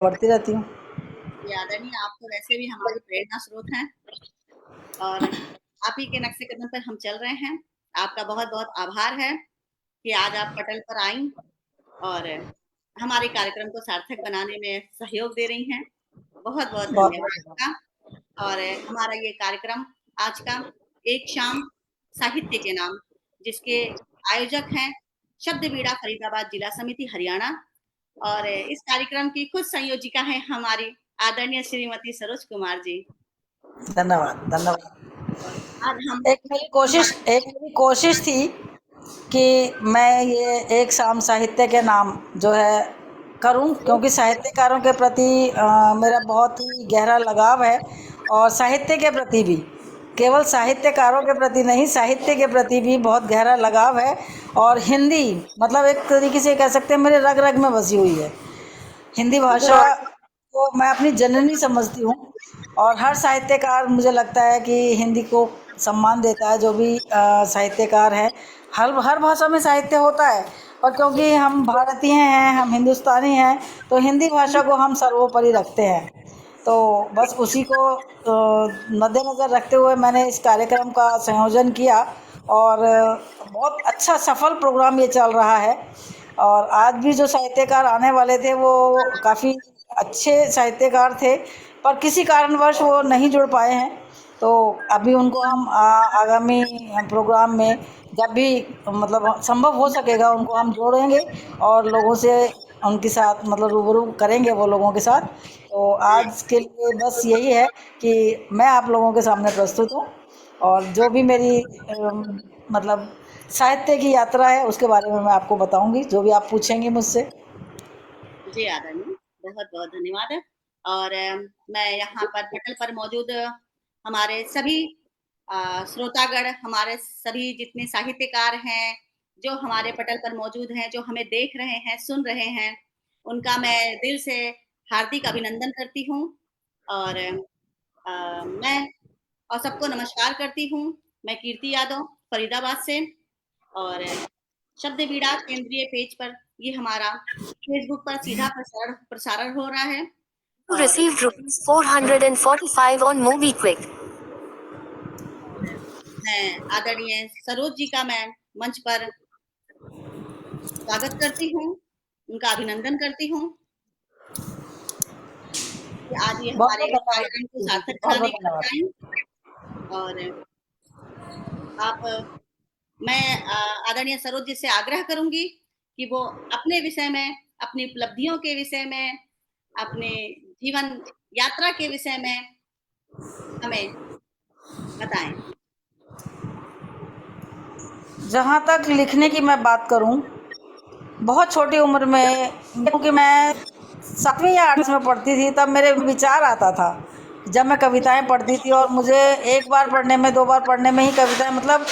पढ़ती रहती हूँ। जी, आदरणीय, आप तो वैसे भी हमारी प्रेरणा स्रोत हैं और आप ही के नक्शे कदम पर हम चल रहे हैं। आपका बहुत-बहुत आभार है कि आज आप पटल पर आईं और हमारे कार्यक्रम को सार्थक बनाने में सहयोग दे रही हैं। बहुत-बहुत बहुत धन्यवाद बहुत आपका। और हमारा ये कार्यक्रम आज का एक शाम साहित्य के नाम, जिसके आयोजक हैं शब्द बीड़ा फरीदाबाद जिला समिति हरियाणा, और इस कार्यक्रम की खुद संयोजिका हैं हमारी आदरणीय श्रीमती सरोज कुमार जी। धन्यवाद धन्यवाद। और आज हम हमारा एक मेरी कोशिश थी कि मैं ये एक शाम साहित्य के नाम जो है करूं, क्योंकि साहित्यकारों के प्रति मेरा बहुत ही गहरा लगाव है, और साहित्य के प्रति भी, केवल साहित्यकारों के प्रति नहीं, साहित्य के प्रति भी बहुत गहरा लगाव है। और हिंदी मतलब एक तरीके से कह सकते हैं मेरे रग रग में बसी हुई है। हिंदी भाषा को मैं अपनी जननी समझती हूँ, और हर साहित्यकार मुझे लगता है कि हिंदी को सम्मान देता है, जो भी साहित्यकार है। हर हर भाषा में साहित्य होता है, पर क्योंकि हम भारतीय हैं, हम हिंदुस्तानी हैं, तो हिंदी भाषा को हम सर्वोपरि रखते हैं। तो बस उसी को मद्देनज़र रखते हुए मैंने इस कार्यक्रम का संयोजन किया, और बहुत अच्छा सफल प्रोग्राम ये चल रहा है। और आज भी जो साहित्यकार आने वाले थे वो काफ़ी अच्छे साहित्यकार थे, पर किसी कारणवश वो नहीं जुड़ पाए हैं। तो अभी उनको हम आगामी प्रोग्राम में जब भी मतलब संभव हो सकेगा उनको हम जोड़ेंगे, और लोगों से उनके साथ मतलब रूबरू करेंगे वो लोगों के साथ। तो आज के लिए बस यही है कि मैं आप लोगों के सामने प्रस्तुत हूँ, और जो भी मेरी मतलब साहित्य की यात्रा है उसके बारे में मैं आपको बताऊंगी, जो भी आप पूछेंगी मुझसे। जी आदरणीय, बहुत-बहुत धन्यवाद। और मैं यहाँ पर पटल पर मौजूद हमारे सभी श्रोतागण, हमारे सभी जितने साहित्यकार हैं, जो हमारे पटल पर मौजूद हैं, जो हमें देख रहे हैं, सुन रहे हैं, उनका मैं दिल से हार्दिक अभिनंदन करती हूँ। और मैं और सबको नमस्कार करती हूँ। मैं कीर्ति यादव फरीदाबाद से, और शब्द बीड़ा केंद्रीय पेज पर ये हमारा फेसबुक पर सीधा प्रसारण प्रसारण हो रहा है। और Received rupees 445 on MobiQuick. मैं आदरणीय सरोज जी का मैं मंच पर स्वागत करती हूँ, उनका अभिनंदन करती हूँ कि आज ये बहुत हमारे बहुत धन्यवाद कार्यक्रम को दीदी, सार्थक बहुत बनाने बहुत के धन्यवाद। लिए आईं। और आप मैं आदरणीय सरोज जी से आग्रह करूँगी कि वो अपने विषय में, अपनी उपलब्धियों के विषय में, अपने जीवन यात्रा के विषय में हमें बताएँ। जहाँ तक लिखने की मैं बात करूँ, बहुत छोटी उम्र में, क्योंकि मैं 7वीं या 8वीं में पढ़ती थी, तब मेरे विचार आता था जब मैं कविताएं पढ़ती थी, और मुझे एक बार पढ़ने में, दो बार पढ़ने में ही कविताएं मतलब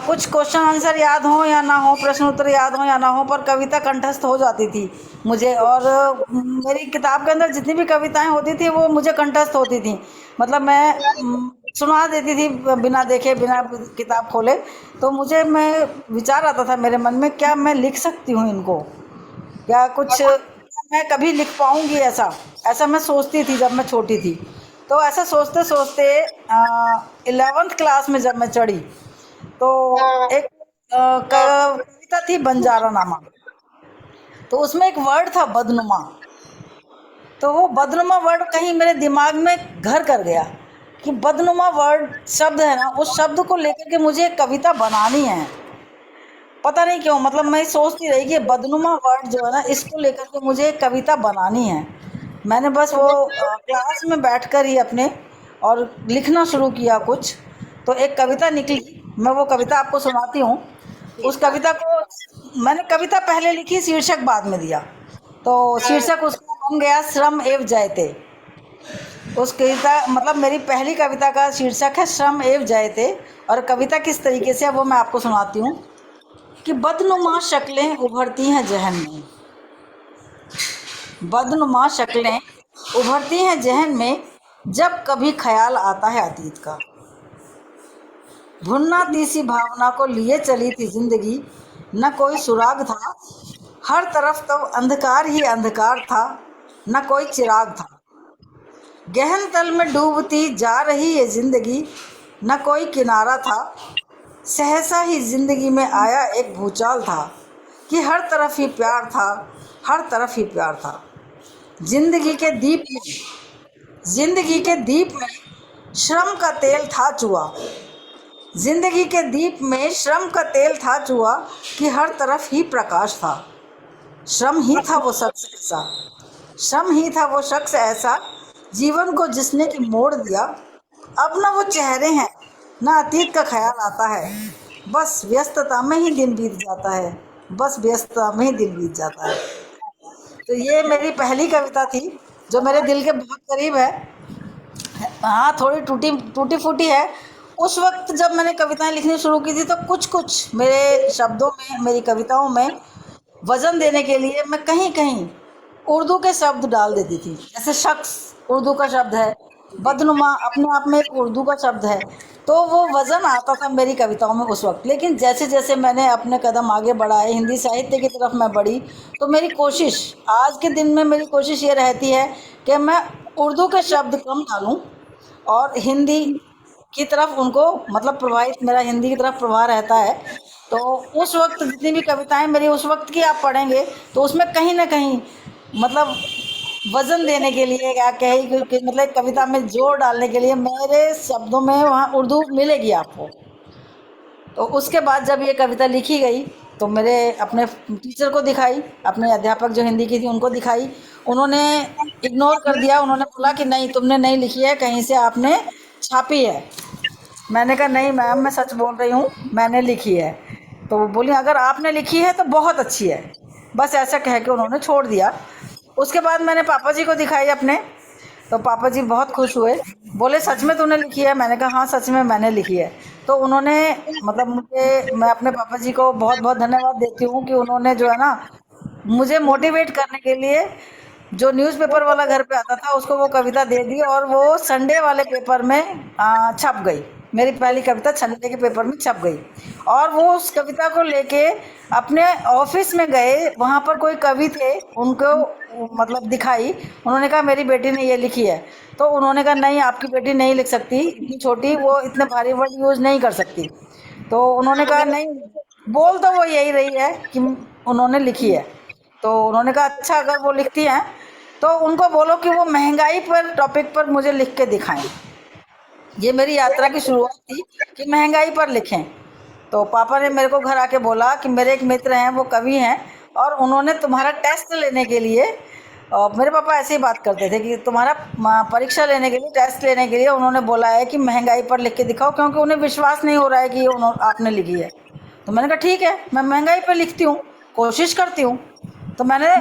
कुछ क्वेश्चन आंसर याद हो या ना हो, प्रश्न उत्तर याद हो या ना हो, पर कविता कंठस्थ हो जाती थी मुझे। और मेरी किताब के अंदर जितनी भी कविताएं होती थी वो मुझे कंठस्थ होती थी। मतलब मैं सुना देती थी बिना देखे, बिना किताब खोले। तो मुझे मैं विचार आता था मेरे मन में, क्या मैं लिख सकती हूँ इनको, या कुछ मैं कभी लिख पाऊंगी ऐसा, ऐसा मैं सोचती थी जब मैं छोटी थी। तो ऐसा सोचते सोचते 11th क्लास में जब मैं चढ़ी, तो एक कविता थी बंजारा नामा, तो उसमें एक वर्ड था बदनुमा। तो वो बदनुमा वर्ड कहीं मेरे दिमाग में घर कर गया कि बदनुमा वर्ड शब्द है ना, उस शब्द को लेकर के मुझे एक कविता बनानी है। पता नहीं क्यों, मतलब मैं सोचती रही कि बदनुमा वर्ड जो है ना, इसको लेकर के मुझे एक कविता बनानी है। मैंने बस वो क्लास में बैठकर ही अपने और लिखना शुरू किया कुछ, तो एक कविता निकली। मैं वो कविता आपको सुनाती हूँ। जी, उस कविता को मैंने कविता पहले लिखी, शीर्षक बाद में दिया। तो शीर्षक उसका बन गया श्रम एव जयते। उस कविता मतलब मेरी पहली कविता का शीर्षक है श्रम एव जयते। और कविता किस तरीके से है वो मैं आपको सुनाती हूँ कि बदनुमा शक्लें उभरती हैं जहन में, बदनुमा शक्लें उभरती हैं जहन में, जब कभी ख्याल आता है अतीत का। भुन्ना तीसी भावना को लिए चली थी जिंदगी, न कोई सुराग था, हर तरफ तो अंधकार ही अंधकार था। न कोई चिराग था। गहन तल में डूबती जा रही ये जिंदगी, न कोई किनारा था। सहसा ही जिंदगी में आया एक भूचाल था कि हर तरफ ही प्यार था, हर तरफ ही प्यार था। जिंदगी के दीप में जिंदगी के दीप में श्रम का तेल था चुआ। जिंदगी के दीप में श्रम का तेल था चुआ कि हर तरफ ही प्रकाश था। श्रम ही था वो शख्स ऐसा श्रम ही था वो शख्स ऐसा जीवन को जिसने कि मोड़ दिया। अब ना वो चेहरे हैं, ना अतीत का ख्याल आता है। बस व्यस्तता में ही दिन बीत जाता है, बस व्यस्तता में ही दिन बीत जाता है। तो ये मेरी पहली कविता थी जो मेरे दिल के बहुत करीब है। हाँ, थोड़ी टूटी टूटी फूटी है। उस वक्त जब मैंने कविताएं लिखनी शुरू की थी तो कुछ कुछ मेरे शब्दों में, मेरी कविताओं में वजन देने के लिए मैं कहीं कहीं उर्दू के शब्द डाल देती थी। जैसे शख्स उर्दू का शब्द है, बदनुमा अपने आप में एक उर्दू का शब्द है। तो वो वजन आता था मेरी कविताओं में उस वक्त। लेकिन जैसे जैसे मैंने अपने कदम आगे बढ़ाए, हिंदी साहित्य की तरफ मैं बढ़ी, तो मेरी कोशिश आज के दिन में मेरी कोशिश ये रहती है कि मैं उर्दू के शब्द कम डालूं और हिंदी की तरफ उनको, मतलब प्रभावित, मेरा हिंदी की तरफ प्रभाव रहता है। तो उस वक्त जितनी भी कविताएं मेरी उस वक्त की आप पढ़ेंगे तो उसमें कहीं ना कहीं, मतलब वजन देने के लिए, क्या कहे मतलब कविता में जोर डालने के लिए मेरे शब्दों में वहाँ उर्दू मिलेगी आपको। तो उसके बाद जब ये कविता लिखी गई तो मेरे अपने टीचर को दिखाई, अपने अध्यापक जो हिंदी की थी उनको दिखाई। उन्होंने इग्नोर कर दिया, उन्होंने बोला कि नहीं, तुमने नहीं लिखी है, कहीं से आपने छापी है। मैंने कहा नहीं मैम, मैं सच बोल रही हूँ, मैंने लिखी है। तो वो बोली अगर आपने लिखी है तो बहुत अच्छी है। बस ऐसा कह के उन्होंने छोड़ दिया। उसके बाद मैंने पापा जी को दिखाई अपने, तो पापा जी बहुत खुश हुए, बोले सच में तूने लिखी है? मैंने कहा हाँ सच में मैंने लिखी है। तो उन्होंने, मतलब मैं अपने पापा जी को बहुत बहुत धन्यवाद देती हूँ कि उन्होंने जो है ना मुझे मोटिवेट करने के लिए जो न्यूज़पेपर वाला घर पे आता था उसको वो कविता दे दी और वो संडे वाले पेपर में छप गई। मेरी पहली कविता संडे के पेपर में छप गई और वो उस कविता को लेके अपने ऑफिस में गए। वहाँ पर कोई कवि थे, उनको मतलब दिखाई। उन्होंने कहा मेरी बेटी ने ये लिखी है। तो उन्होंने कहा नहीं, आपकी बेटी नहीं लिख सकती, इतनी छोटी, वो इतने भारी वर्ड यूज़ नहीं कर सकती। तो उन्होंने कहा नहीं, बोल तो वो यही रही है कि उन्होंने लिखी है। तो उन्होंने कहा अच्छा, अगर वो लिखती हैं तो उनको बोलो कि वो महंगाई पर टॉपिक पर मुझे लिख के दिखाएं। ये मेरी यात्रा की शुरुआत थी कि महंगाई पर लिखें। तो पापा ने मेरे को घर आके बोला कि मेरे एक मित्र हैं, वो कवि हैं, और उन्होंने तुम्हारा टेस्ट लेने के लिए, मेरे पापा ऐसे ही बात करते थे कि तुम्हारा परीक्षा लेने के लिए, टेस्ट लेने के लिए उन्होंने बोला है कि महंगाई पर लिख के दिखाओ, क्योंकि उन्हें विश्वास नहीं हो रहा है कि आपने लिखी है। तो मैंने कहा ठीक है, मैं महंगाई पर लिखती हूँ, कोशिश करती हूँ। तो मैंने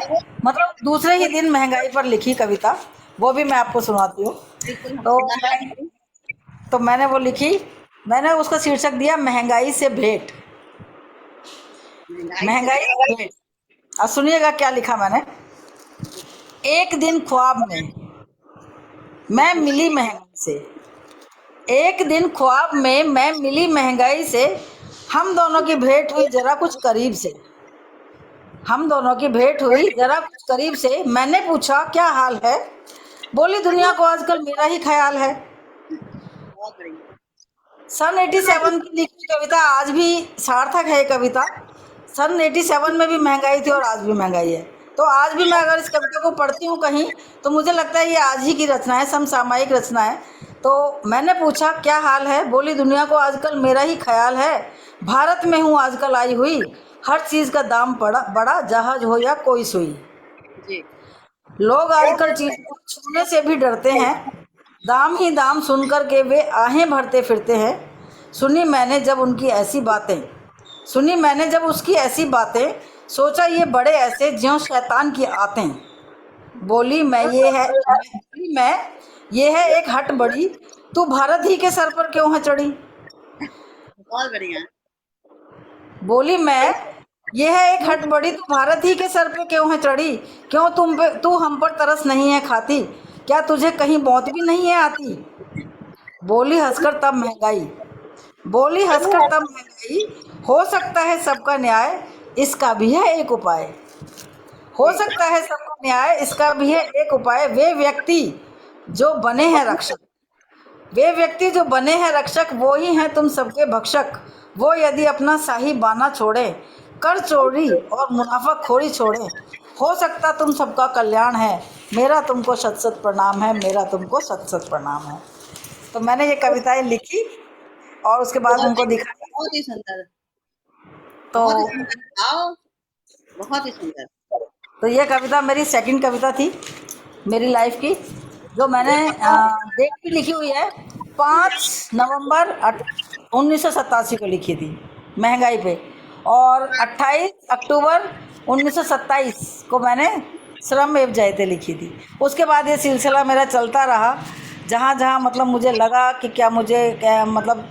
मतलब दूसरे ही दिन महंगाई पर लिखी कविता, वो भी मैं आपको सुनाती हूँ। बिल्कुल, हम तो सुनना चाहेंगे। मैंने वो लिखी, मैंने उसका शीर्षक दिया महंगाई से भेंट। महंगाई से महंगाई से भेंट। अब सुनिएगा क्या लिखा मैंने। एक दिन ख्वाब में मैं मिली महंगाई से, एक दिन ख्वाब में मैं मिली महंगाई से, हम दोनों की भेंट हुई जरा कुछ करीब से, हम दोनों की भेंट हुई जरा कुछ करीब से। मैंने पूछा क्या हाल है? बोली दुनिया को आजकल मेरा ही ख्याल है। बहुत बढ़िया। सन 87 की लिखी कविता आज भी सार्थक है। ये कविता सन 87 में भी महंगाई थी और आज भी महंगाई है। तो आज भी मैं अगर इस कविता को पढ़ती हूँ कहीं तो मुझे लगता है ये आज ही की रचना है, समसामयिक रचना है। तो मैंने पूछा क्या हाल है? बोली दुनिया को आजकल मेरा ही ख्याल है। भारत में हूँ आजकल आई हुई, हर चीज़ का दाम बड़ा बड़ा, जहाज हो या कोई सुई। जी। लोग आजकल चीज़ों को छूने से भी डरते हैं, दाम ही दाम सुन कर के वे आहें भरते फिरते हैं। सुनी मैंने जब उनकी ऐसी बातें, सुनी मैंने जब उसकी ऐसी बातें, सोचा ये बड़े ऐसे ज्यों शैतान की आतें। बोली मैं ये है एक हट बड़ी, तू भारत ही के सर पर क्यों है चढ़ी। बहुत बढ़िया। बोली मैं ये है एक हट बड़ी, तू भारत ही के सर पे क्यों है चढ़ी। क्यों तू हम पर तरस नहीं है खाती, क्या तुझे कहीं मौत भी नहीं है आती। बोली हंसकर तब महंगाई, बोली हंसकर तब महंगाई, हो सकता है सबका न्याय, इसका भी है एक उपाय। हो सकता है सबका न्याय इसका भी है एक उपाय, वे व्यक्ति जो बने हैं रक्षक, वे व्यक्ति जो बने हैं रक्षक वो ही हैं तुम सबके भक्षक। वो यदि अपना शाही बाना छोड़े, कर चोरी और मुनाफाखोरी छोड़े, हो सकता तुम सबका कल्याण है। मेरा तुमको शत शत प्रणाम है, मेरा तुमको शत शत प्रणाम है। तो मैंने ये कविताएं लिखी और उसके बाद उनको दिखाया। बहुत ही सुंदर, तो बहुत ही सुंदर भाव, बहुत ही सुंदर। तो ये कविता मेरी सेकंड कविता थी मेरी लाइफ की, जो मैंने डेट भी लिखी हुई है 5 नवंबर 1987 को लिखी थी महंगाई पे, और 28 अक्टूबर 1927 को मैंने श्रम एवं जयते लिखी थी। उसके बाद ये सिलसिला मेरा चलता रहा, जहाँ जहाँ मतलब मुझे लगा कि क्या मतलब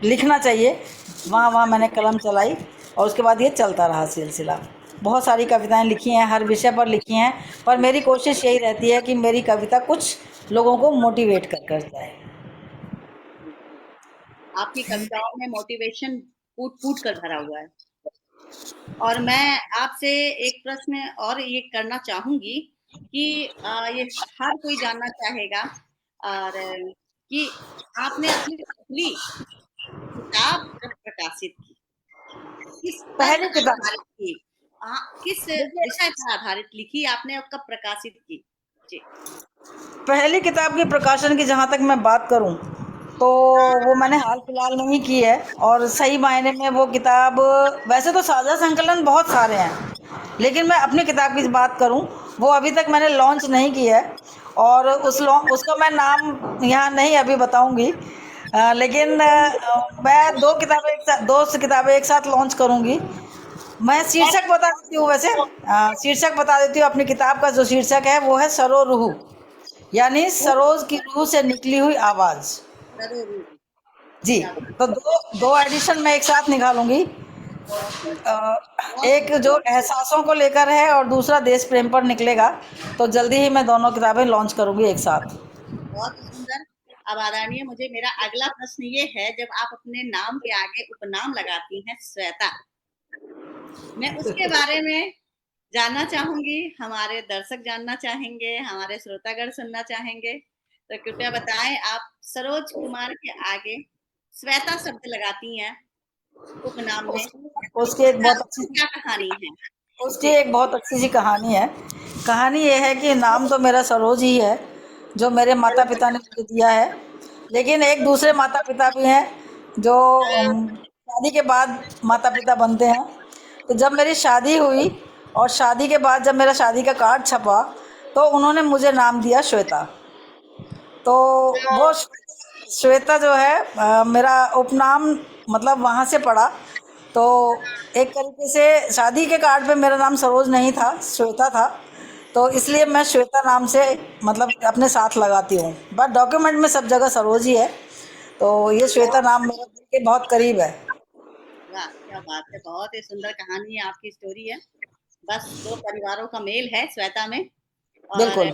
लिखना चाहिए, वहाँ वहाँ मैंने कलम चलाई और उसके बाद ये चलता रहा सिलसिला। बहुत सारी कविताएं लिखी हैं, हर विषय पर लिखी हैं, पर मेरी कोशिश यही रहती है कि मेरी कविता कुछ लोगों को मोटिवेट कर जाए। आपकी कविताओं में मोटिवेशन फूट फूट कर भरा हुआ है। और मैं आपसे एक प्रश्न और ये करना चाहूंगी कि ये हर कोई जानना चाहेगा, और कि आपने अपनी पहली किताब जब प्रकाशित की, किस पर पहली किताब, आधारित की? किस देखिए, विषय पर आधारित लिखी आपने और कब प्रकाशित की? जी। पहली किताब की प्रकाशन की जहाँ तक मैं बात करूँ तो वो मैंने हाल फिलहाल में ही की है, और सही मायने में वो किताब, वैसे तो साझा संकलन बहुत सारे हैं, लेकिन मैं अपनी किताब की बात करूं वो अभी तक मैंने लॉन्च नहीं की है, और उसका मैं नाम यहाँ नहीं अभी बताऊंगी। लेकिन मैं दो किताबें एक साथ लॉन्च करूंगी। मैं शीर्षक बता देती हूँ, वैसे शीर्षक बता देती हूँ। अपनी किताब का जो शीर्षक है वो है सरो रूह, यानी सरोज की रूह से निकली हुई आवाज़। जरूर। जी। क्या बात। तो दो दो एडिशन मैं एक साथ निकालूंगी, बहुत एक जो एहसासों को लेकर है और दूसरा देश प्रेम पर निकलेगा। तो जल्दी ही मैं दोनों किताबें लॉन्च करूंगी एक साथ। बहुत सुंदर। अब आदरणीय, मुझे मेरा अगला प्रश्न ये है, जब आप अपने नाम के आगे उपनाम लगाती हैं श्वेता, मैं उसके बारे में जानना चाहूंगी। हमारे दर्शक जानना चाहेंगे, हमारे श्रोतागण सुनना चाहेंगे, तो कृपया बताएं, आप सरोज कुमार के आगे श्वेता शब्द लगाती हैं उपनाम में, उसकी एक इसका बहुत अच्छी क्या कहानी है? उसकी जी। एक बहुत अच्छी सी कहानी है। कहानी ये है कि नाम तो मेरा सरोज ही है, जो मेरे माता पिता ने मुझे दिया है, लेकिन एक दूसरे माता पिता भी हैं जो शादी के बाद माता पिता बनते हैं। तो जब मेरी शादी हुई और शादी के बाद जब मेरा शादी का कार्ड छपा, तो उन्होंने मुझे नाम दिया श्वेता। तो वो श्वेता जो है मेरा उपनाम मतलब वहाँ से पड़ा। तो एक तरीके से शादी के कार्ड पे मेरा नाम सरोज नहीं था, श्वेता था। तो इसलिए मैं श्वेता नाम से मतलब अपने साथ लगाती हूँ, बट डॉक्यूमेंट में सब जगह सरोज ही है। तो ये श्वेता नाम मेरे दिल के बहुत करीब है। वाह, क्या बात है! बहुत ही सुंदर कहानी है, आपकी स्टोरी है। बस दो परिवारों का मेल है श्वेता में। और बिल्कुल।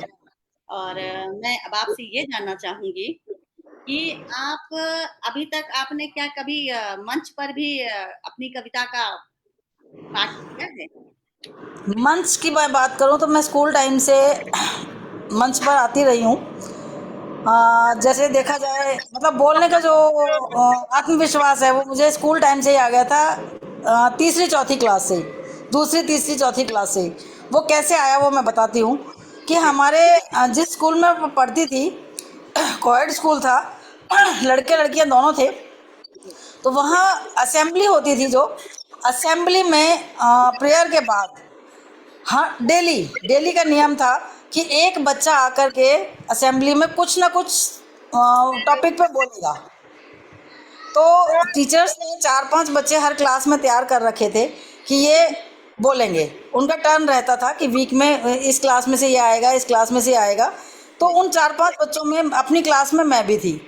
मैं अब आपसे ये जानना चाहूंगी कि आप अभी तक आपने क्या कभी मंच पर भी अपनी कविता का पाठ किया है? मंच की मैं बात करूँ तो मैं स्कूल टाइम से मंच पर आती रही हूँ। जैसे देखा जाए मतलब बोलने का जो आत्मविश्वास है वो मुझे स्कूल टाइम से ही आ गया था, तीसरी चौथी क्लास से ही, दूसरी तीसरी चौथी क्लास से ही। वो कैसे आया वो मैं बताती हूँ कि जी। हमारे जिस स्कूल में मैं पढ़ती थी कोएड स्कूल था, लड़के लड़कियां दोनों थे। जी। तो वहाँ असेंबली होती थी, जो असेंबली में प्रेयर के बाद, हाँ, डेली डेली का नियम था कि एक बच्चा आकर के असेंबली में कुछ ना कुछ टॉपिक पे बोलेगा। तो टीचर्स ने 4-5 बच्चे हर क्लास में तैयार कर रखे थे कि ये बोलेंगे। उनका टर्न रहता था कि वीक में इस क्लास में से ये आएगा, इस क्लास में से ये आएगा। तो जी। उन 4-5 बच्चों में अपनी क्लास में मैं भी थी। जी।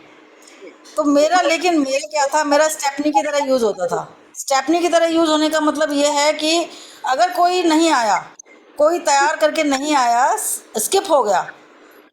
तो मेरा क्या था, मेरा स्टेपनी की तरह यूज़ होता था। स्टेपनी की तरह यूज़ होने का मतलब ये है कि अगर कोई नहीं आया, कोई तैयार करके नहीं आया, स्किप हो गया,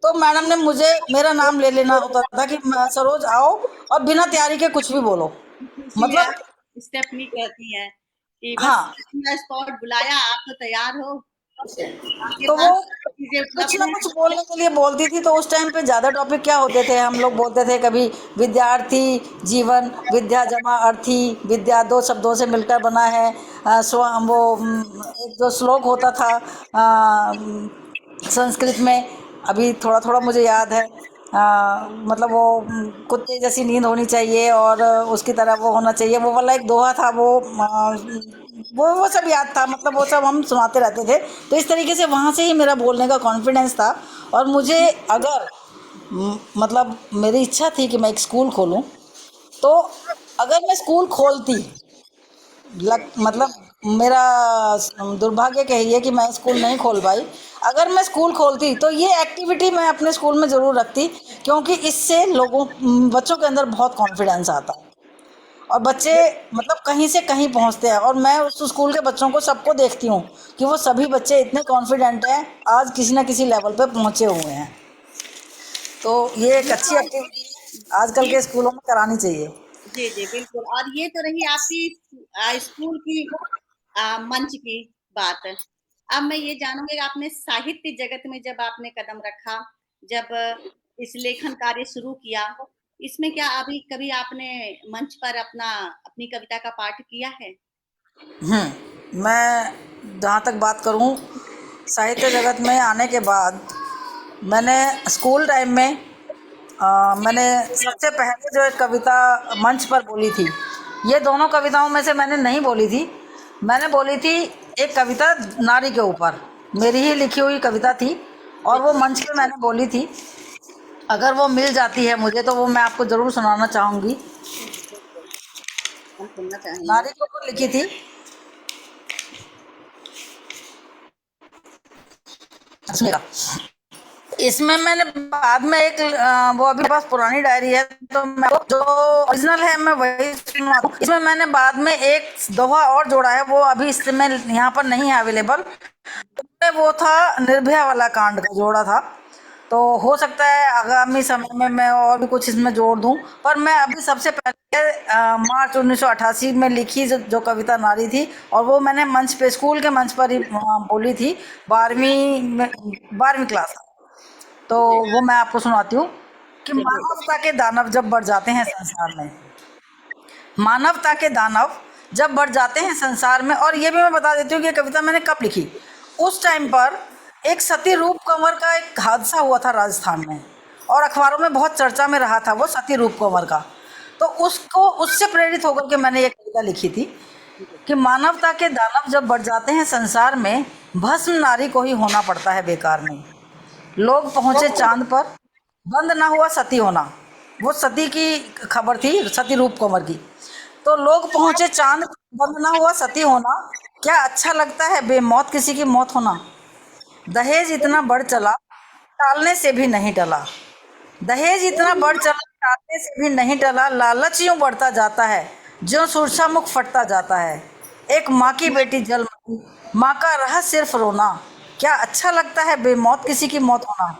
तो मैडम ने मुझे मेरा नाम ले लेना होता था कि सरोज आओ, और बिना तैयारी के कुछ भी बोलो। इसीलिए मतलब आप स्टेपनी कहती हैं कि बस हाँ, ऑन द स्पॉट बुलाया, आप तो तैयार हो। आपके तो वो पास चीजें कुछ उपलब्ध ना हैं। कुछ बोलने के लिए बोलती थी। तो उस टाइम पे ज़्यादा टॉपिक क्या होते थे, हम लोग बोलते थे कभी विद्यार्थी जीवन, विद्या जमा अर्थी, विद्या दो शब्दों से मिलकर बना है। एक जो श्लोक होता था संस्कृत में, अभी थोड़ा थोड़ा मुझे याद है। मतलब वो कुत्ते जैसी नींद होनी चाहिए और उसकी तरह वो होना चाहिए, वो वाला एक दोहा था। वो सब याद था, मतलब वो सब हम सुनाते रहते थे। तो इस तरीके से वहाँ से ही मेरा बोलने का कॉन्फिडेंस था। और मुझे अगर मतलब मेरी इच्छा थी कि मैं एक स्कूल खोलूँ, तो अगर मैं स्कूल खोलती, मतलब मेरा दुर्भाग्य कहिए कि मैं स्कूल नहीं खोल पाई। अगर मैं स्कूल खोलती तो ये एक्टिविटी मैं अपने स्कूल में ज़रूर रखती, क्योंकि इससे बच्चों के अंदर बहुत कॉन्फिडेंस आता है और बच्चे मतलब कहीं से कहीं पहुंचते हैं। और मैं उस स्कूल के बच्चों को सबको देखती हूँ कि वो सभी बच्चे इतने कॉन्फिडेंट हैं, आज किसी ना किसी लेवल पे पहुंचे हुए हैं। तो ये एक ये अच्छी तो एक्टिविटी आजकल ये के स्कूलों में करानी चाहिए। जी, जी, बिल्कुल। और ये तो रही आपकी स्कूल की मंच की बात। अब मैं ये जानूँगी, आपने साहित्य जगत में जब आपने कदम रखा, जब इस लेखन कार्य शुरू किया, इसमें क्या अभी कभी आपने मंच पर अपनी कविता का पाठ किया है? मैं जहाँ तक बात करूँ, साहित्य जगत में आने के बाद मैंने स्कूल टाइम में मैंने सबसे पहले जो एक कविता मंच पर बोली थी, ये दोनों कविताओं में से मैंने नहीं बोली थी। मैंने बोली थी एक कविता नारी के ऊपर, मेरी ही लिखी हुई कविता थी, और वो मंच पे मैंने बोली थी। अगर वो मिल जाती है मुझे तो वो मैं आपको ज़रूर सुनाना चाहूँगी। जी, बिल्कुल, हम सुनना चाहेंगे। नारी के ऊपर लिखी थी। सुनिएगा। इसमें मैंने बाद में वो अभी पास पुरानी डायरी है, तो मैं जो ओरिजिनल है मैं वही सुनाता हूँ। इसमें मैंने बाद में एक दोहा और जोड़ा है, वो अभी इस समय यहाँ पर नहीं है अवेलेबल। वो था निर्भया वाला कांड का जोड़ा था। तो हो सकता है आगामी समय में मैं और भी कुछ इसमें जोड़ दूं, पर मैं अभी सबसे पहले मार्च 1988 में लिखी जो कविता नारी थी, और वो मैंने मंच पे, स्कूल के मंच पर ही बोली थी, 12वीं क्लास। तो जी, वो मैं आपको सुनाती हूँ कि जी, मानवता के दानव जब बढ़ जाते हैं संसार में, मानवता के दानव जब बढ़ जाते हैं संसार में। और ये भी मैं बता देती हूँ कि ये कविता मैंने कब लिखी। उस टाइम पर एक सती रूप कंवर का एक हादसा हुआ था राजस्थान में, और अखबारों में बहुत चर्चा में रहा था वो सती रूप कंवर का। तो उससे प्रेरित होकर के मैंने ये कविता लिखी थी जी, कि मानवता के दानव जब बढ़ जाते हैं संसार में, भस्म नारी को ही होना पड़ता है बेकार में। लोग पहुंचे चांद पर, बंद ना हुआ सती होना। वो सती की खबर थी, सती रूप कंवर की। तो लोग पहुंचे चांद, बंद ना हुआ सती होना। क्या अच्छा लगता है बेमौत किसी की मौत होना। दहेज इतना बढ़ चला, टालने से भी नहीं टला। दहेज इतना बढ़ चला, टालने से भी नहीं टला। लालच यूं बढ़ता जाता है, ज्यों सुरसा मुख फटता जाता है। एक माँ की बेटी जल मरी, माँ का रहा सिर्फ रोना। क्या अच्छा लगता है बेमौत किसी की मौत होना।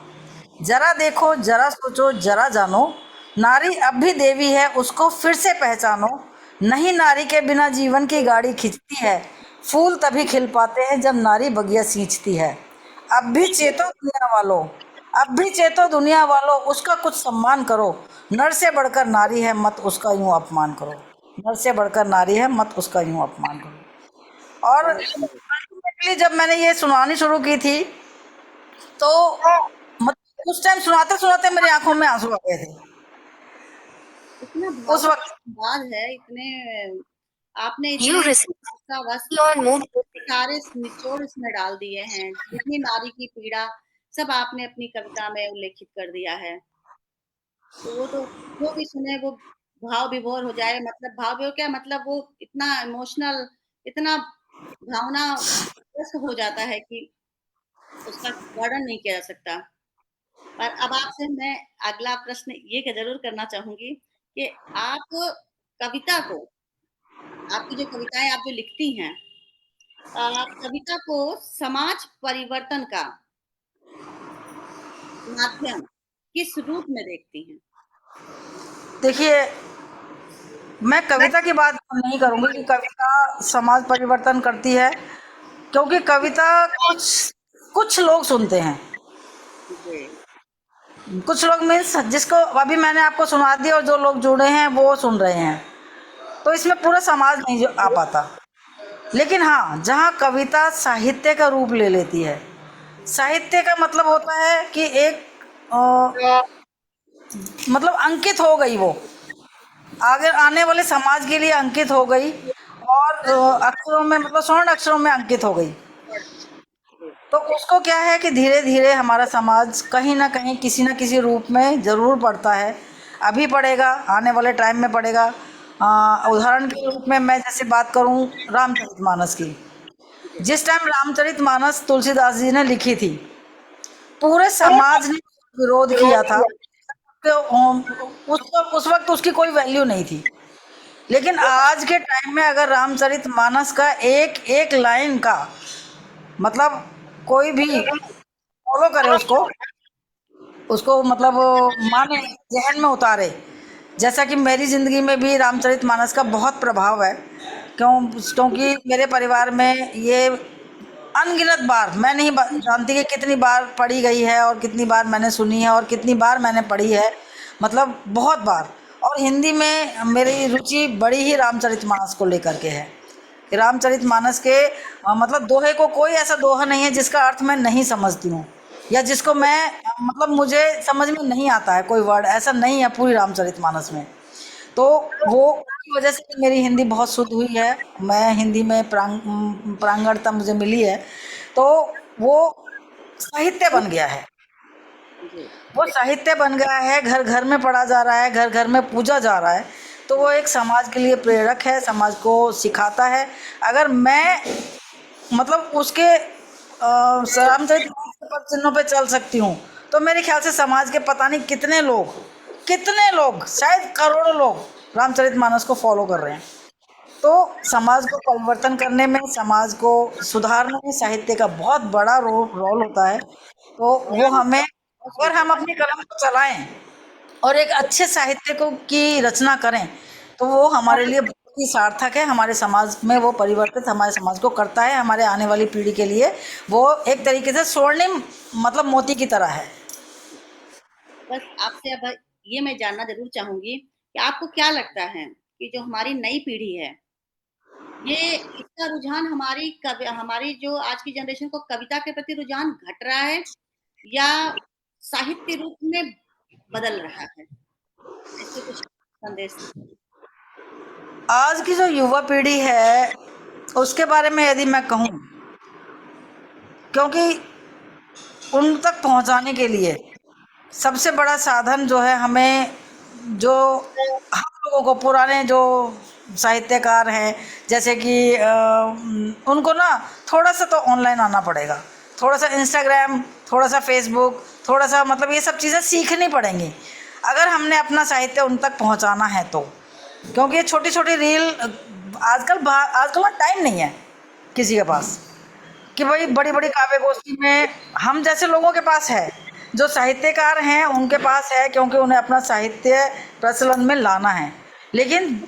जरा देखो, जरा सोचो, जरा जानो, नारी अब भी देवी है, उसको फिर से पहचानो। नहीं नारी के बिना जीवन की गाड़ी खिंचती है, फूल तभी खिल पाते हैं जब नारी बगिया सींचती है। अब भी चेतो दुनिया वालों, अब भी चेतो दुनिया वालों, उसका कुछ सम्मान करो। नर से बढ़कर नारी है, मत उसका यूं अपमान करो। नर से बढ़कर नारी है, मत उसका यूं अपमान करो। और बहुत सुंदर। अल्टीमेटली जब मैंने ये सुनानी शुरू की थी, तो मतलब उस टाइम सुनाते सुनाते मेरी आंखों में आंसू आ गए थे इतना उस भावुक वक्त। अंदाज है, इतने आपने You इतने receive का वस्त्र on Movie सारे निचोड़ इसमें डाल दिए हैं। जितनी नारी की पीड़ा सब आपने अपनी कविता में उल्लेखित कर दिया है। तो वो तो जो भी सुने वो भाव विभोर हो जाए। मतलब भाव विभोर क्या मतलब, वो इतना इमोशनल, इतना भावनाग्रस्त हो जाता है कि उसका वर्णन नहीं किया जा सकता। पर अब आपसे मैं अगला प्रश्न ये ज़रूर करना चाहूँगी कि आप कविता को, आपकी जो कविताएँ आप जो लिखती हैं, कविता को समाज परिवर्तन का माध्यम किस रूप में देखती हैं? देखिए, मैं कविता की बात नहीं करूंगी कि कविता समाज परिवर्तन करती है, क्योंकि कविता कुछ कुछ लोग सुनते हैं, जी कुछ लोग मीन्स जिसको अभी मैंने आपको सुना दिया और जो लोग जुड़े हैं वो सुन रहे हैं, तो इसमें पूरा समाज नहीं जो आ पाता। लेकिन हाँ, जहाँ कविता साहित्य का रूप ले लेती है, साहित्य का मतलब होता है कि एक मतलब अंकित हो गई वो, आगे आने वाले समाज के लिए अंकित हो गई, और अक्षरों में मतलब स्वर्ण अक्षरों में अंकित हो गई। जी तो उसको क्या है कि धीरे धीरे हमारा समाज कहीं ना कहीं किसी न किसी रूप में ज़रूर पढ़ता है, अभी पढ़ेगा, आने वाले टाइम में पढ़ेगा। उदाहरण के रूप में मैं जैसे बात करूं रामचरितमानस की, जी जिस टाइम रामचरितमानस तुलसीदास जी ने लिखी थी, पूरे समाज ने विरोध किया था कि उस वक्त उसकी कोई वैल्यू नहीं थी। लेकिन आज के टाइम में अगर रामचरितमानस का एक एक लाइन का मतलब कोई भी फॉलो करे, उसको उसको मतलब माने, जहन में उतारे, जैसा कि मेरी ज़िंदगी में भी रामचरितमानस का बहुत प्रभाव है। क्योंकि मेरे परिवार में ये अनगिनत बार, मैं नहीं जानती कि कितनी बार पढ़ी गई है और कितनी बार मैंने सुनी है और कितनी बार मैंने पढ़ी है, मतलब बहुत बार। और हिंदी में मेरी रुचि बड़ी ही रामचरितमानस को लेकर के है कि रामचरितमानस के मतलब दोहे को, कोई ऐसा दोहा नहीं है जिसका अर्थ मैं नहीं समझती हूँ, या जिसको मैं मतलब मुझे समझ में नहीं आता है, कोई वर्ड ऐसा नहीं है पूरी रामचरितमानस में। तो वो उसकी वजह से मेरी हिंदी बहुत शुद्ध हुई है, मैं हिंदी में प्रांगणता मुझे मिली है। तो वो साहित्य बन गया है, जी वो साहित्य बन गया है, घर घर में पढ़ा जा रहा है, घर घर में पूजा जा रहा है। तो वो एक समाज के लिए प्रेरक है, समाज को सिखाता है। अगर मैं मतलब उसके रामचरितमानस के पद चिन्हों पे चल सकती हूँ, तो मेरे ख्याल से समाज के पता नहीं कितने लोग, शायद करोड़ों लोग रामचरितमानस को फॉलो कर रहे हैं। तो समाज को परिवर्तन करने में, समाज को सुधारने में साहित्य का बहुत बड़ा रोल होता है। तो वो हमें, बहुत अगर सुंदर हम अपनी कलम को चलाएं और एक अच्छे साहित्य को की रचना करें, तो वो हमारे लिए बहुत ही सार्थक है, हमारे समाज में वो परिवर्तित हमारे समाज को करता है, हमारे आने वाली पीढ़ी के लिए वो एक तरीके से स्वर्णिम मतलब मोती की तरह है। बस आपसे अब ये मैं जानना ज़रूर चाहूँगी कि आपको क्या लगता है कि जो हमारी नई पीढ़ी है, ये इसका रुझान हमारी जो आज की जनरेशन को कविता के प्रति रुझान घट रहा है या साहित्य रूप में बदल रहा है? इस पे कुछ संदेश दीजिए। आज की जो युवा पीढ़ी है उसके बारे में यदि मैं कहूँ, क्योंकि उन तक पहुंचाने के लिए सबसे बड़ा साधन जो है हमें, जो हम लोगों को पुराने जो साहित्यकार हैं, जैसे कि उनको ना थोड़ा सा तो ऑनलाइन आना पड़ेगा, थोड़ा सा इंस्टाग्राम, थोड़ा सा फेसबुक, थोड़ा सा मतलब ये सब चीज़ें सीखनी पड़ेंगी अगर हमने अपना साहित्य उन तक पहुंचाना है तो। क्योंकि ये छोटी छोटी रील आजकल ना टाइम नहीं है किसी के पास कि भाई बड़ी बड़ी काव्य गोष्ठी में हम जैसे लोगों के पास है, जो साहित्यकार हैं उनके पास है, क्योंकि उन्हें अपना साहित्य प्रचलन में लाना है। लेकिन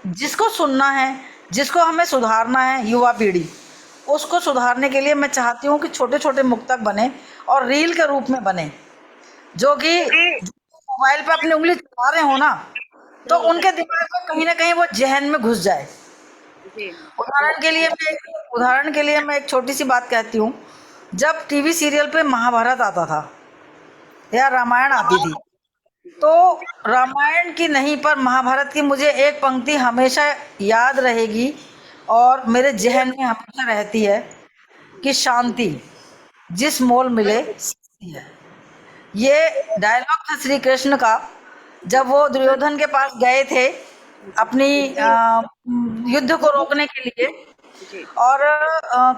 जिसको सुनना है, जिसको हमें सुधारना है, युवा पीढ़ी, उसको सुधारने के लिए मैं चाहती हूँ कि छोटे छोटे मुक्तक बने और रील के रूप में बने, जो कि मोबाइल पे अपनी उंगली चला रहे हो ना, तो तो उनके दिमाग में कहीं ना कहीं वो जहन में घुस जाए। जी, उदाहरण के लिए मैं एक छोटी सी बात कहती हूँ। जब टीवी सीरियल पे महाभारत आता था या रामायण आती थी, तो रामायण की नहीं पर महाभारत की मुझे एक पंक्ति हमेशा याद रहेगी और मेरे जहन में हमेशा रहती है कि शांति जिस मोल मिले सस्ती है। ये डायलॉग था श्री कृष्ण का, जब वो दुर्योधन के पास गए थे अपनी युद्ध को रोकने के लिए, जी, और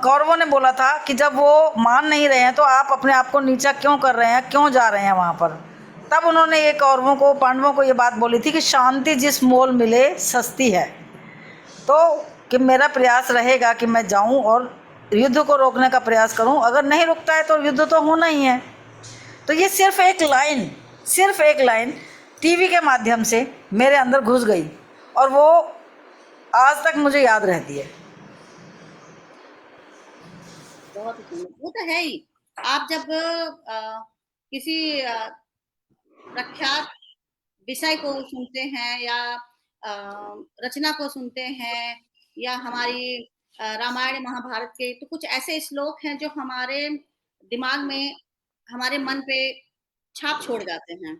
कौरवों ने बोला था कि जब वो मान नहीं रहे हैं तो आप अपने आप को नीचा क्यों कर रहे हैं, क्यों जा रहे हैं वहां पर। तब उन्होंने ये कौरवों को, पांडवों को ये बात बोली थी कि शांति जिस मोल मिले सस्ती है। तो कि मेरा प्रयास रहेगा कि मैं जाऊं और युद्ध को रोकने का प्रयास करूं, अगर नहीं रुकता है तो युद्ध तो होना ही है। तो ये सिर्फ एक लाइन टीवी के माध्यम से मेरे अंदर घुस गई और वो आज तक मुझे याद रहती है। बहुत ही सुंदर। वो तो है ही आप जब किसी प्रख्यात विषय को सुनते हैं या अ, रचना को सुनते हैं या हमारी रामायण महाभारत के, तो कुछ ऐसे श्लोक हैं जो हमारे दिमाग में, हमारे मन पे छाप छोड़ जाते हैं।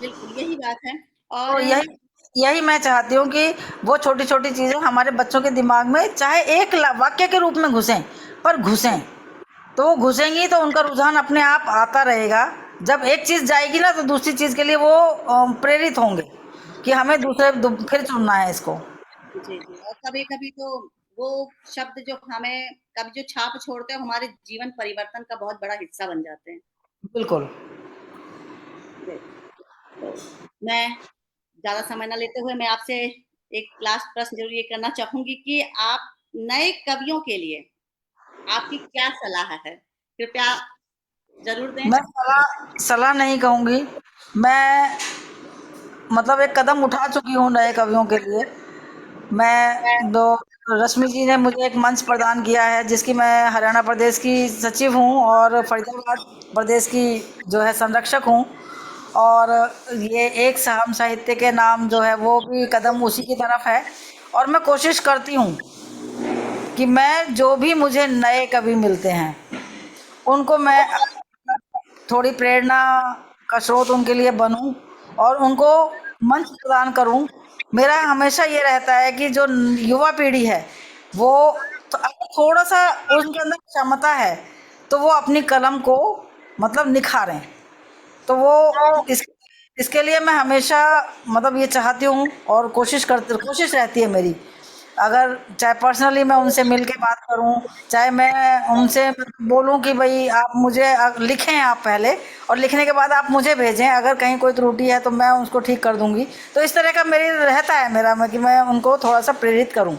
बिल्कुल, यही बात है। तो और यही यही मैं चाहती हूँ कि वो छोटी-छोटी चीज़ें हमारे बच्चों के दिमाग में चाहे एक वाक्य के रूप में घुसें, पर घुसें। तो वो घुसेंगी तो उनका रुझान अपने आप आता रहेगा। जब एक चीज़ जाएगी ना तो दूसरी चीज़ के लिए वो प्रेरित होंगे कि हमें फिर चुनना है इसको। जी, जी। और कभी-कभी तो वो शब्द जो हमें कभी जो छाप छोड़ते हैं, हमारे जीवन परिवर्तन का बहुत बड़ा हिस्सा बन जाते हैं। बिल्कुल। जी। तो मैं ज़्यादा समय ना लेते हुए मैं आपसे एक लास्ट प्रश्न ज़रूर ये करना चाहूँगी कि आप नए कवियों के लिए आपकी क्या सलाह है? कृपया ज़रूर दें। मैं सलाह सलाह नहीं कहूँगी। मैं मतलब एक कदम उठा चुकी हूँ नए कवियों के लिए। मैं दो रश्मि जी ने मुझे एक मंच प्रदान किया है जिसकी मैं हरियाणा प्रदेश की सचिव हूँ और फरीदाबाद प्रदेश की जो है संरक्षक हूँ। और ये एक साहम साहित्य के नाम जो है वो भी कदम उसी की तरफ है। और मैं कोशिश करती हूँ कि मैं जो भी मुझे नए कवि मिलते हैं उनको मैं थोड़ी प्रेरणा का स्रोत उनके लिए बनूं और उनको मंच प्रदान करूं। मेरा हमेशा ये रहता है कि जो युवा पीढ़ी है वो तो अगर थोड़ा सा उनके अंदर क्षमता है तो वो अपनी कलम को मतलब निखारें। तो वो इस इसके लिए मैं हमेशा मतलब ये चाहती हूँ और कोशिश रहती है मेरी। अगर चाहे पर्सनली मैं उनसे मिल के बात करूँ, चाहे मैं उनसे बोलूँ कि भाई आप मुझे लिखें आप पहले और लिखने के बाद आप मुझे भेजें, अगर कहीं कोई त्रुटि है तो मैं उसको ठीक कर दूंगी। तो इस तरह का मेरी रहता है मेरा मैं कि मैं उनको थोड़ा सा प्रेरित करूँ।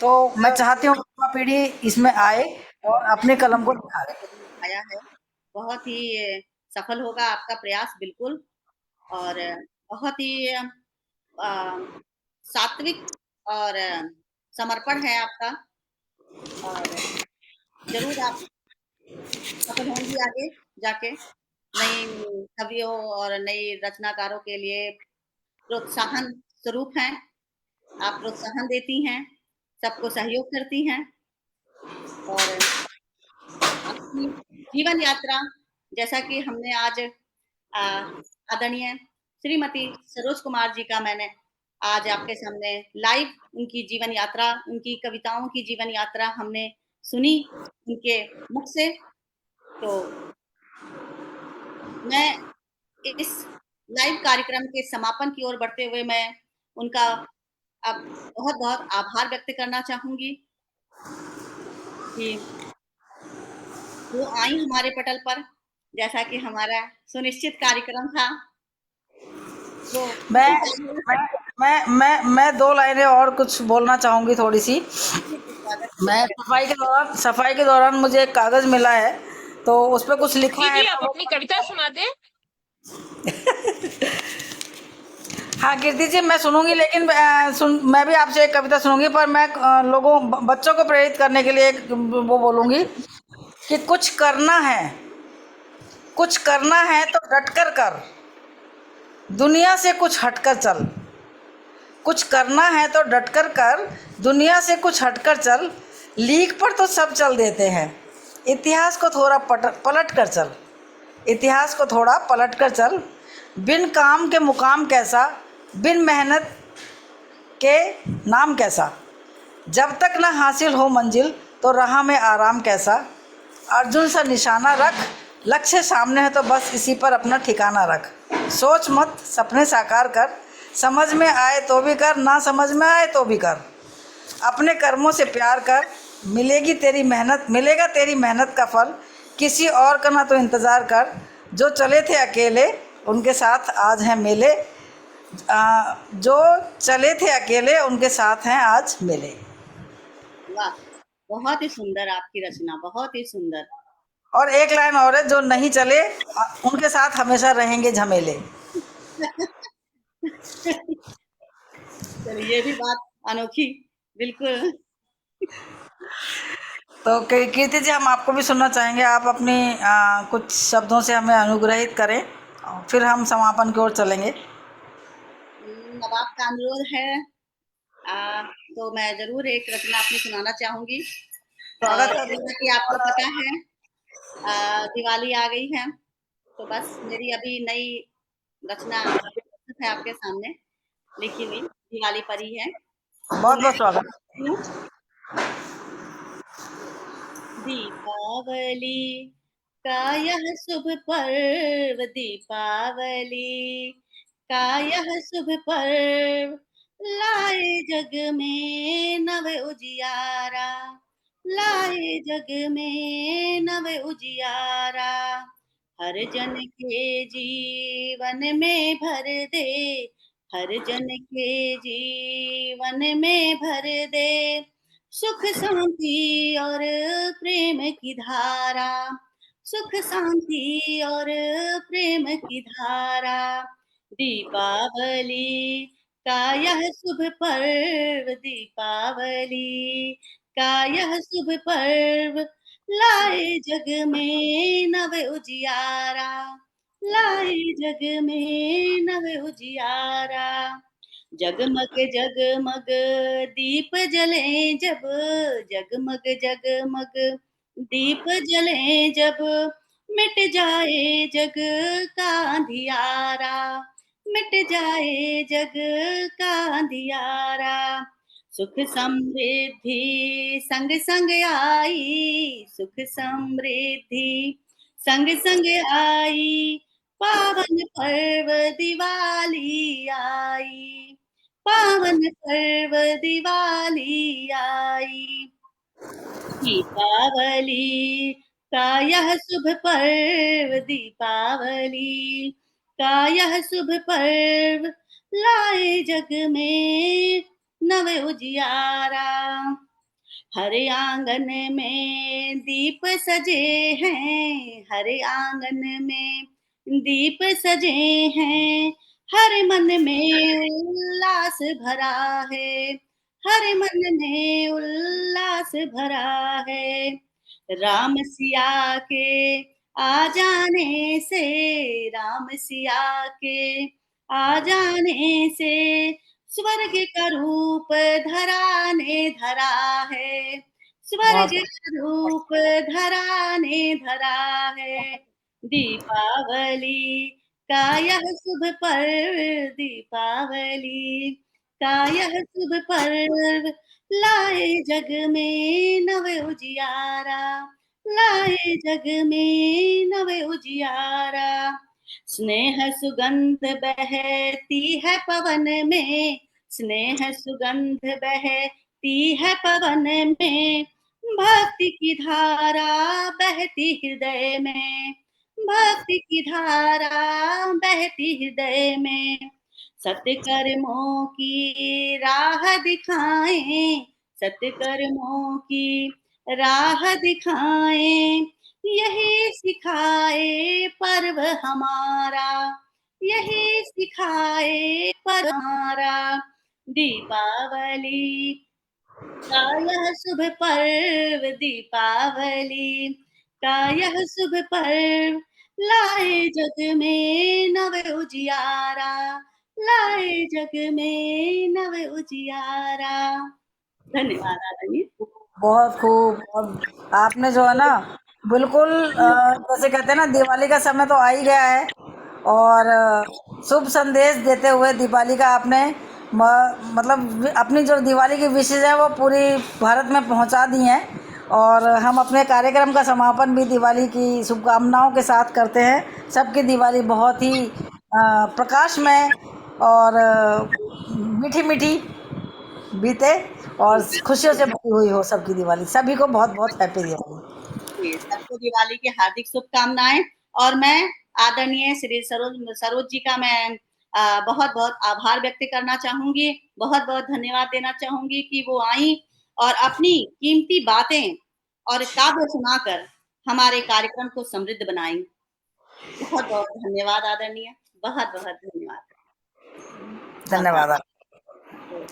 तो मैं चाहती हूँ कि युवा पीढ़ी इसमें आए और अपनी कलम को निखारे। कदम उठाया है, बहुत ही सफल होगा आपका प्रयास बिल्कुल। और बहुत ही सात्विक और समर्पण है आपका। और ज़रूर आप सफल होंगी आगे जाके। नई कवियों और नई रचनाकारों के लिए प्रोत्साहन स्वरूप हैं। आप प्रोत्साहन देती हैं, सबको सहयोग करती हैं और अपनी जीवन यात्रा, जैसा कि हमने आज आदरणीय श्रीमती सरोज कुमार जी का मैंने आज आपके सामने लाइव उनकी जीवन यात्रा, उनकी कविताओं की जीवन यात्रा हमने सुनी उनके मुख से। तो मैं इस लाइव कार्यक्रम के समापन की ओर बढ़ते हुए मैं उनका अब बहुत-बहुत आभार व्यक्त करना चाहूँगी कि वो आई हमारे पटल पर, जैसा कि हमारा सुनिश्चित कार्यक्रम था। वो मैं बिल्कुल तैयार। मैं मैं 2 लाइनें और कुछ बोलना चाहूँगी थोड़ी-सी। जी, जी, स्वागत मैं कीजिए। सफाई के दौरान मुझे एक कागज़ मिला है, तो उस पे कुछ लिखा है दीदी आप तो वो अपनी कविता सुना दें। हाँ, कीर्ति जी मैं सुनूँगी लेकिन मैं भी आपसे एक कविता सुनूँगी पर मैं बच्चों को प्रेरित करने के लिए एक वो बोलूँगी कि कुछ करना है तो डट कर, दुनिया से कुछ हटकर चल। कुछ करना है तो डटकर कर, दुनिया से कुछ हटकर चल। लीक पर तो सब चल देते हैं, इतिहास को थोड़ा पलट कर चल। इतिहास को थोड़ा पलट कर चल। बिन काम के मुकाम कैसा, बिन मेहनत के नाम कैसा। जब तक न हासिल हो मंजिल तो राह में आराम कैसा। अर्जुन सा निशाना रख, लक्ष्य सामने है तो बस इसी पर अपना ठिकाना रख। सोच मत सपने साकार कर, समझ में आए तो भी कर, ना समझ में आए तो भी कर। अपने कर्मों से प्यार कर, मिलेगा तेरी मेहनत का फल। किसी और का ना तो इंतज़ार कर, जो चले थे अकेले उनके साथ आज हैं मेले। जो चले थे अकेले उनके साथ हैं आज मिले। वाह! बहुत ही सुंदर आपकी रचना, बहुत ही सुंदर। और एक लाइन और है, जो नहीं चले उनके साथ हमेशा रहेंगे झमेले। चलिए ये भी बात अनोखी, बिल्कुल। तो कीर्ति जी, हम आपको भी सुनना चाहेंगे। आप अपनी कुछ शब्दों से हमें अनुग्रहित करें और फिर हम समापन की ओर चलेंगे। अब आपका अनुरोध है तो मैं जरूर एक रचना अपनी सुनाना चाहूंगी। और स्वागत है। जैसा कि आपको पता है दिवाली आ गई है, तो बस मेरी अभी नई रचना है आपके सामने लिखी हुई, दिवाली पर ही है। तो बहुत मैं बहुत स्वागत। हूँ, दीपावली का यह शुभ पर्व, दीपावली का यह शुभ पर्व, लाए जग में नव उजियारा, लाए जग में नव उजियारा, हर जन के जीवन में भर दे, हर जन के जीवन में भर दे, सुख शांति और प्रेम की धारा, सुख शांति और प्रेम की धारा, दीपावली का यह शुभ पर्व, दीपावली का यह शुभ पर्व, लाए जग में नव उजियारा, लाए जग में नव उजियारा, जगमग जगमग दीप जले जब, जगमग जगमग दीप जले जब, मिट जाए जग का अंधियारा, मिट जाए जग का अंधियारा, सुख समृद्धि संग संग आई, सुख समृद्धि संग संग आई, पावन पर्व दिवाली आई, पावन पर्व दिवाली आई, दीपावली का यह शुभ पर्व, दीपावली का यह शुभ पर्व, लाए जग में नव उजियारा, हरे आंगन में दीप सजे हैं, हरे आंगन में दीप सजे हैं, हर मन में उल्लास भरा है, हर मन में उल्लास भरा है, राम सिया के आ जाने से, राम सिया के आ जाने से, स्वर्ग का रूप धरा ने धरा है, स्वर्ग बहुत का रूप धरा ने धरा है, दीपावली का यह शुभ पर्व, दीपावली का यह शुभ पर्व, लाए जग में नव उजियारा, लाए जग में नव उजियारा, स्नेह सुगंध बहती है पवन में, स्नेह सुगंध बहती है पवन में, भक्ति की धारा बहती हृदय में, भक्ति की धारा बहती हृदय में, सत्कर्मों की राह दिखाएं, सत्कर्मों की राह दिखाएं, यही सिखाए पर्व हमारा, यही सिखाए पर्व हमारा, दीपावली का यह शुभ पर्व, दीपावली का यह शुभ पर्व, लाए जग में नव उजियारा, लाए जग में नव उजियारा। धन्यवाद आदरणीय। बहुत खूब। और आपने जो है ना, बिल्कुल जैसे कहते हैं ना, दिवाली का समय तो आ ही गया है, और शुभ संदेश देते हुए दिवाली का आपने मतलब अपनी जो दिवाली की विशेष है वो पूरी भारत में पहुंचा दी हैं। और हम अपने कार्यक्रम का समापन भी दिवाली की शुभकामनाओं के साथ करते हैं। सबकी दिवाली बहुत ही प्रकाशमय और मीठी मीठी बीते और खुशियों से भरी हुई हो सबकी दिवाली। सभी को बहुत बहुत हैप्पी दिवाली। जी, सबको दिवाली की हार्दिक शुभकामनाएं। और मैं आदरणीय श्री सरोज जी का मैं बहुत बहुत आभार व्यक्त करना चाहूंगी, बहुत बहुत धन्यवाद देना चाहूंगी कि वो आई और अपनी कीमती बातें और काव्य सुनाकर हमारे कार्यक्रम को समृद्ध बनाई। बहुत बहुत धन्यवाद आदरणीय, बहुत बहुत धन्यवाद। धन्यवाद।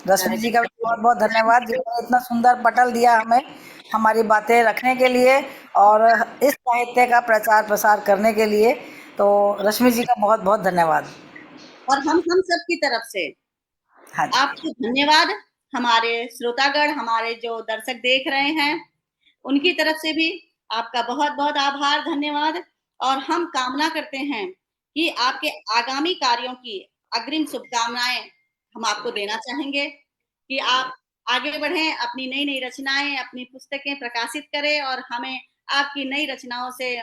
रश्मि जी का भी बहुत बहुत धन्यवाद जिन्होंने इतना सुंदर पटल दिया हमें हमारी बातें रखने के लिए और इस साहित्य का प्रचार प्रसार करने के लिए। तो रश्मि जी का बहुत बहुत धन्यवाद। और हम सब की तरफ से हाँ जी। आपको धन्यवाद। हमारे श्रोतागण, हमारे जो दर्शक देख रहे हैं, उनकी तरफ से भी आपका बहुत बहुत आभार, धन्यवाद। और हम कामना करते हैं कि आपके आगामी कार्यों की अग्रिम शुभकामनाएं हम आपको देना चाहेंगे कि आप आगे बढ़ें, अपनी नई नई रचनाएं, अपनी पुस्तकें प्रकाशित करें और हमें आपकी नई रचनाओं से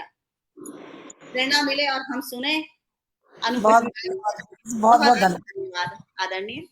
प्रेरणा मिले और हम सुने, बहुत अनुभूति करें। बहुत बहुत बहुत बहुत धन्यवाद। धन्यवाद आदरणीय।